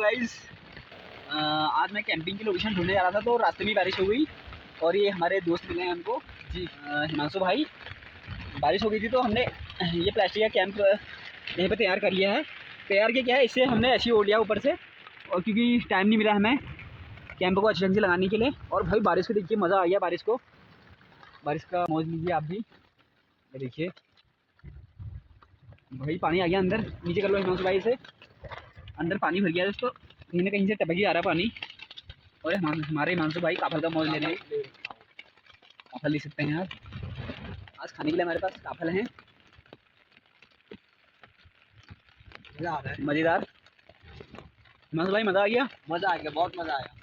Guys, आज मैं camping की लोकेशन ढूंढने जा रहा था तो रास्ते में बारिश हो गई और ये हमारे दोस्त मिले हैं हमको जी, हिमांशु भाई। बारिश हो गई थी तो हमने ये प्लास्टिक का कैंप यहीं पे तैयार कर लिया है। तैयार क्या है, इससे हमने ऐसे ही ओढ़ लिया ऊपर से, और क्योंकि टाइम नहीं मिला हमें कैंप को अच्छे ढंग से लगाने के लिए। और भाई बारिश को देखिए, मज़ा आ गया बारिश का मौज लीजिए आप भी। ये देखिए भाई पानी आ गया अंदर, नीचे कर लो हिमांशु भाई से। अंदर पानी भर गया है, तो कहीं ना कहीं से टपक ही आ रहा है पानी। और हमारे हिमांशु भाई काफल का मौज ले रहे हैं। काफल ले सकते हैं आप, आज खाने के लिए हमारे पास काफल हैं, मज़ा आ रहा है, मज़ेदार। हिमांशु भाई मज़ा आ गया, बहुत मजा आया।